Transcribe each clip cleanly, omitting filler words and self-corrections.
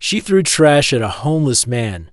She threw trash at a homeless man,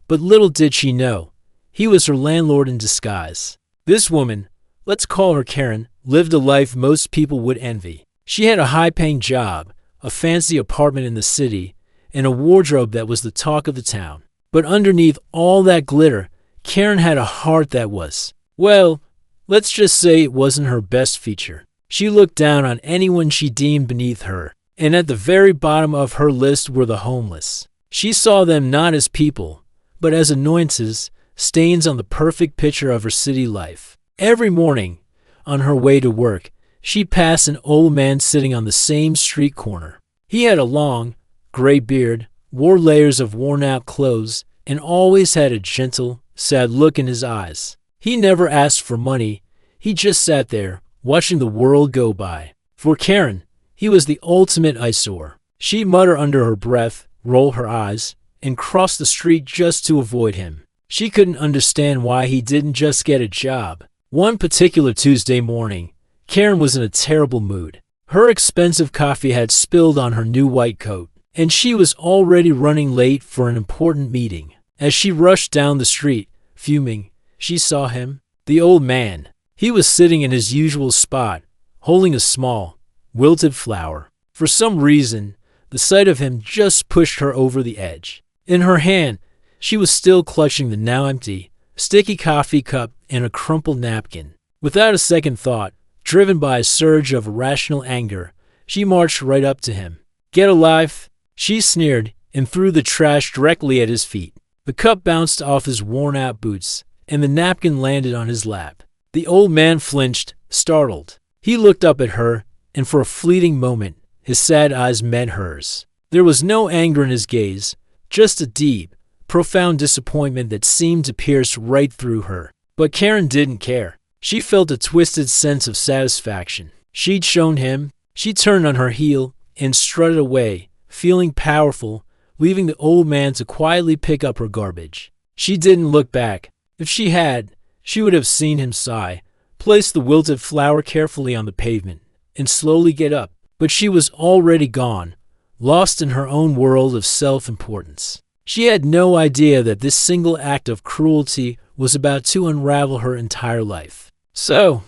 but little did she know, he was her landlord in disguise. This woman, let's call her Karen, lived a life most people would envy. She had a high-paying job, a fancy apartment in the city, and a wardrobe that was the talk of the town. But underneath all that glitter, Karen had a heart that was, well, let's just say it wasn't her best feature. She looked down on anyone she deemed beneath her, and at the very bottom of her list were the homeless. She saw them not as people, but as annoyances, stains on the perfect picture of her city life. Every morning, on her way to work, she passed an old man sitting on the same street corner. He had a long, gray beard, wore layers of worn-out clothes, and always had a gentle, sad look in his eyes. He never asked for money. He just sat there, watching the world go by. For Karen, he was the ultimate eyesore. She'd mutter under her breath, roll her eyes, and cross the street just to avoid him. She couldn't understand why he didn't just get a job. One particular Tuesday morning, Karen was in a terrible mood. Her expensive coffee had spilled on her new white coat, and she was already running late for an important meeting. As she rushed down the street, fuming, she saw him, the old man. He was sitting in his usual spot, holding a small, wilted flower. For some reason, the sight of him just pushed her over the edge. In her hand, she was still clutching the now empty, sticky coffee cup and a crumpled napkin. Without a second thought, driven by a surge of irrational anger, she marched right up to him. "Get a life," she sneered, and threw the trash directly at his feet. The cup bounced off his worn-out boots, and the napkin landed on his lap. The old man flinched, startled. He looked up at her, and for a fleeting moment, his sad eyes met hers. There was no anger in his gaze, just a deep, profound disappointment that seemed to pierce right through her. But Karen didn't care. She felt a twisted sense of satisfaction. She'd shown him. She turned on her heel and strutted away, feeling powerful, leaving the old man to quietly pick up her garbage. She didn't look back. If she had, she would have seen him sigh, place the wilted flower carefully on the pavement, and slowly get up. But she was already gone, lost in her own world of self-importance. She had no idea that this single act of cruelty was about to unravel her entire life. So,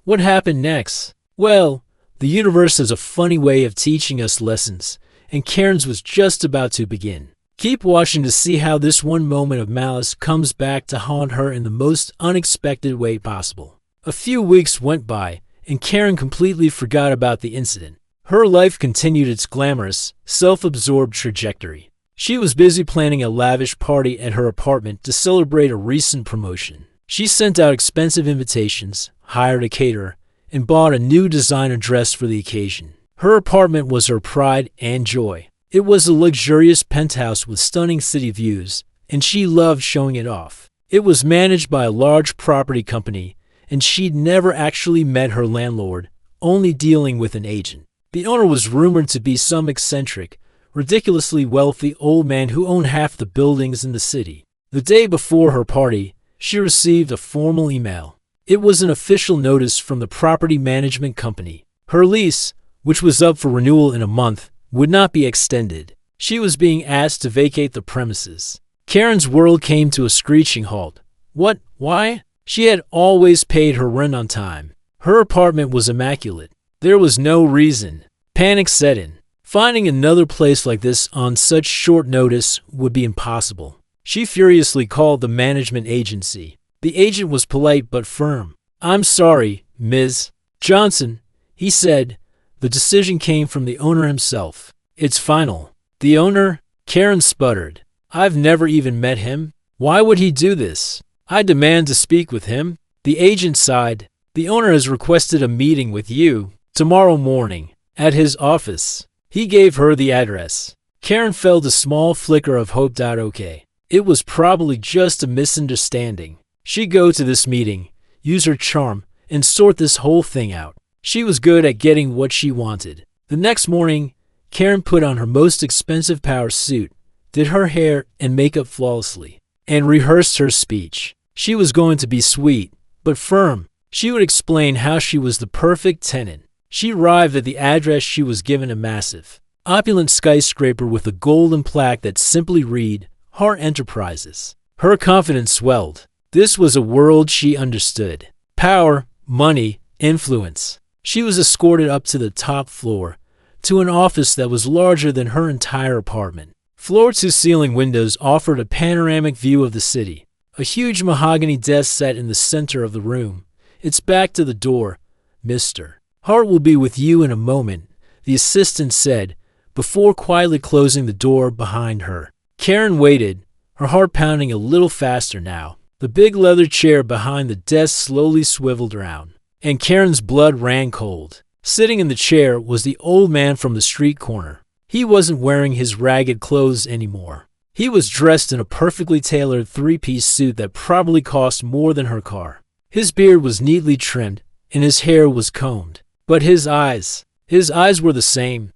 what happened next? Well, the universe has a funny way of teaching us lessons, and Karen's was just about to begin. Keep watching to see how this one moment of malice comes back to haunt her in the most unexpected way possible. A few weeks went by, and Karen completely forgot about the incident. Her life continued its glamorous, self-absorbed trajectory. She was busy planning a lavish party at her apartment to celebrate a recent promotion. She sent out expensive invitations, hired a caterer, and bought a new designer dress for the occasion. Her apartment was her pride and joy. It was a luxurious penthouse with stunning city views, and she loved showing it off. It was managed by a large property company, and she'd never actually met her landlord, only dealing with an agent. The owner was rumored to be some eccentric, ridiculously wealthy old man who owned half the buildings in the city. The day before her party, she received a formal email. It was an official notice from the property management company. Her lease, which was up for renewal in a month, would not be extended. She was being asked to vacate the premises. Karen's world came to a screeching halt. What? Why? She had always paid her rent on time. Her apartment was immaculate. There was no reason. Panic set in. Finding another place like this on such short notice would be impossible. She furiously called the management agency. The agent was polite but firm. "I'm sorry, Ms. Johnson," he said. The decision came from the owner himself. "It's final." "The owner?" Karen sputtered. "I've never even met him. Why would he do this? I demand to speak with him." The agent sighed. "The owner has requested a meeting with you tomorrow morning at his office." He gave her the address. Karen felt a small flicker of hope. Okay. It was probably just a misunderstanding. She'd go to this meeting, use her charm, and sort this whole thing out. She was good at getting what she wanted. The next morning, Karen put on her most expensive power suit, did her hair and makeup flawlessly, and rehearsed her speech. She was going to be sweet, but firm. She would explain how she was the perfect tenant. She arrived at the address she was given a massive, opulent skyscraper with a golden plaque that simply read, Hart Enterprises. Her confidence swelled. This was a world she understood. Power, money, influence. She was escorted up to the top floor, to an office that was larger than her entire apartment. Floor-to-ceiling windows offered a panoramic view of the city. A huge mahogany desk sat in the center of the room, its back to the door. Mr. Hart will be with you in a moment, the assistant said, before quietly closing the door behind her. Karen waited, her heart pounding a little faster now. The big leather chair behind the desk slowly swiveled around, and Karen's blood ran cold. Sitting in the chair was the old man from the street corner. He wasn't wearing his ragged clothes anymore. He was dressed in a perfectly tailored three-piece suit that probably cost more than her car. His beard was neatly trimmed, and his hair was combed. But his eyes were the same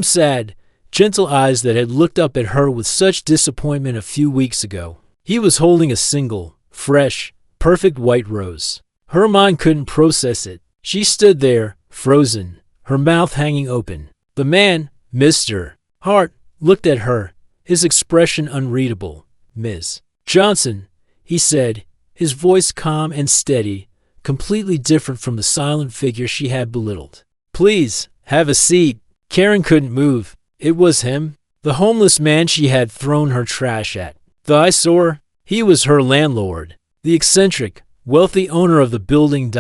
sad, gentle eyes that had looked up at her with such disappointment a few weeks ago. He was holding a single, fresh, perfect white rose. Her mind couldn't process it. She stood there, frozen, her mouth hanging open. The man, Mr. Hart, looked at her, his expression unreadable. Ms. Johnson, he said, his voice calm and steady, completely different from the silent figure she had belittled. Please, have a seat. Karen couldn't move. It was him, the homeless man she had thrown her trash at. The eyesore? He was her landlord, the eccentric, wealthy owner of the building.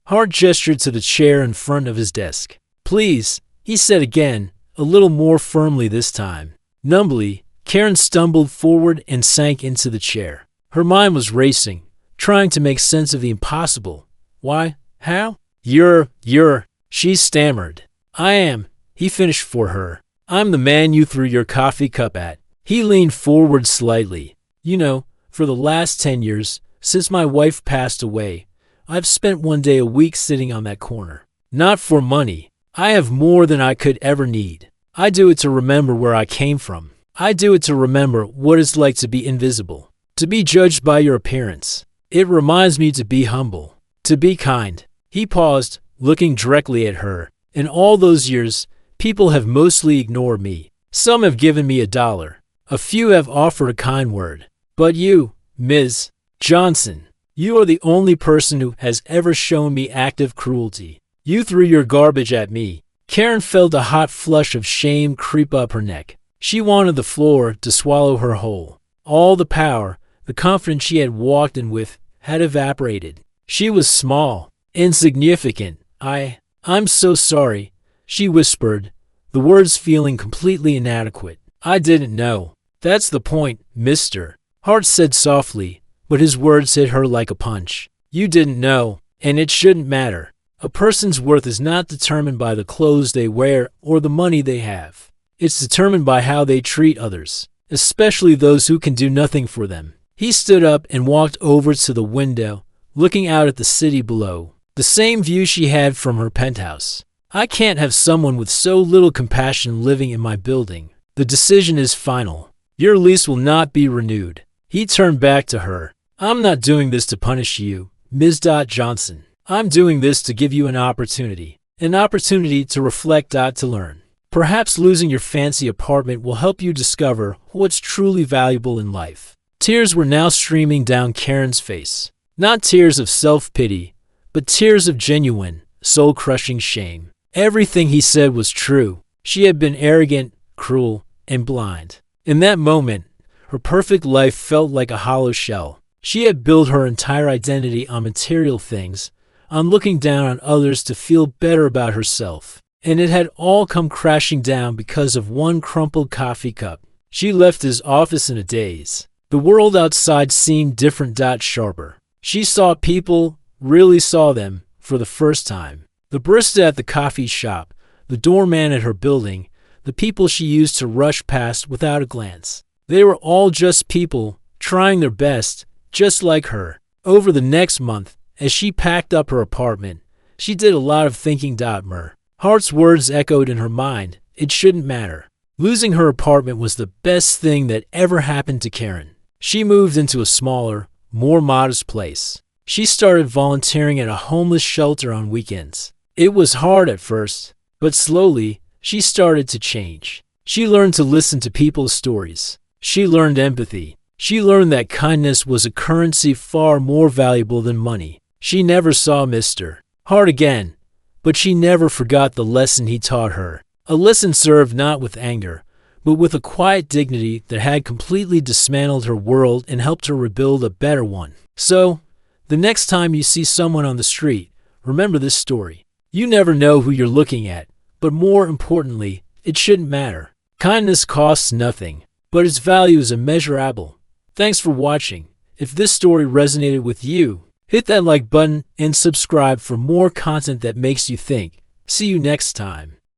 Hart gestured to the chair in front of his desk. Please, he said again, a little more firmly this time. Numbly, Karen stumbled forward and sank into the chair. Her mind was racing, trying to make sense of the impossible. Why? How? You're, she stammered. I am, he finished for her. I'm the man you threw your coffee cup at. He leaned forward slightly. You know, for the last 10 years, since my wife passed away, I've spent one day a week sitting on that corner. Not for money. I have more than I could ever need. I do it to remember where I came from. I do it to remember what it's like to be invisible, to be judged by your appearance. It reminds me to be humble, to be kind. He paused, looking directly at her. In all those years, people have mostly ignored me. Some have given me $1. A few have offered a kind word. But you, Ms. Johnson, you are the only person who has ever shown me active cruelty. You threw your garbage at me. Karen felt a hot flush of shame creep up her neck. She wanted the floor to swallow her whole. All the power, the confidence she had walked in with, had evaporated. She was small, insignificant. I'm so sorry, she whispered, the words feeling completely inadequate. I didn't know. That's the point, Mr. Hart said softly, but his words hit her like a punch. You didn't know, and it shouldn't matter. A person's worth is not determined by the clothes they wear or the money they have. It's determined by how they treat others, especially those who can do nothing for them. He stood up and walked over to the window, looking out at the city below, the same view she had from her penthouse. I can't have someone with so little compassion living in my building. The decision is final. Your lease will not be renewed. He turned back to her. I'm not doing this to punish you, Ms. Johnson. I'm doing this to give you an opportunity to reflect, to learn. Perhaps losing your fancy apartment will help you discover what's truly valuable in life. Tears were now streaming down Karen's face. Not tears of self-pity, but tears of genuine, soul-crushing shame. Everything he said was true. She had been arrogant, cruel, and blind. In that moment, her perfect life felt like a hollow shell. She had built her entire identity on material things, on looking down on others to feel better about herself. And it had all come crashing down because of one crumpled coffee cup. She left his office in a daze. The world outside seemed different, sharper. She saw people, really saw them, for the first time. The barista at the coffee shop, the doorman at her building, the people she used to rush past without a glance. They were all just people, trying their best, just like her. Over the next month, as she packed up her apartment, she did a lot of thinking. Hart's words echoed in her mind. It shouldn't matter. Losing her apartment was the best thing that ever happened to Karen. She moved into a smaller, more modest place. She started volunteering at a homeless shelter on weekends. It was hard at first, but slowly, she started to change. She learned to listen to people's stories. She learned empathy. She learned that kindness was a currency far more valuable than money. She never saw Mr. Hart again, but she never forgot the lesson he taught her. A lesson served not with anger, but with a quiet dignity that had completely dismantled her world and helped her rebuild a better one. So, the next time you see someone on the street, remember this story. You never know who you're looking at, but more importantly, it shouldn't matter. Kindness costs nothing, but its value is immeasurable. Thanks for watching. If this story resonated with you, hit that like button and subscribe for more content that makes you think. See you next time.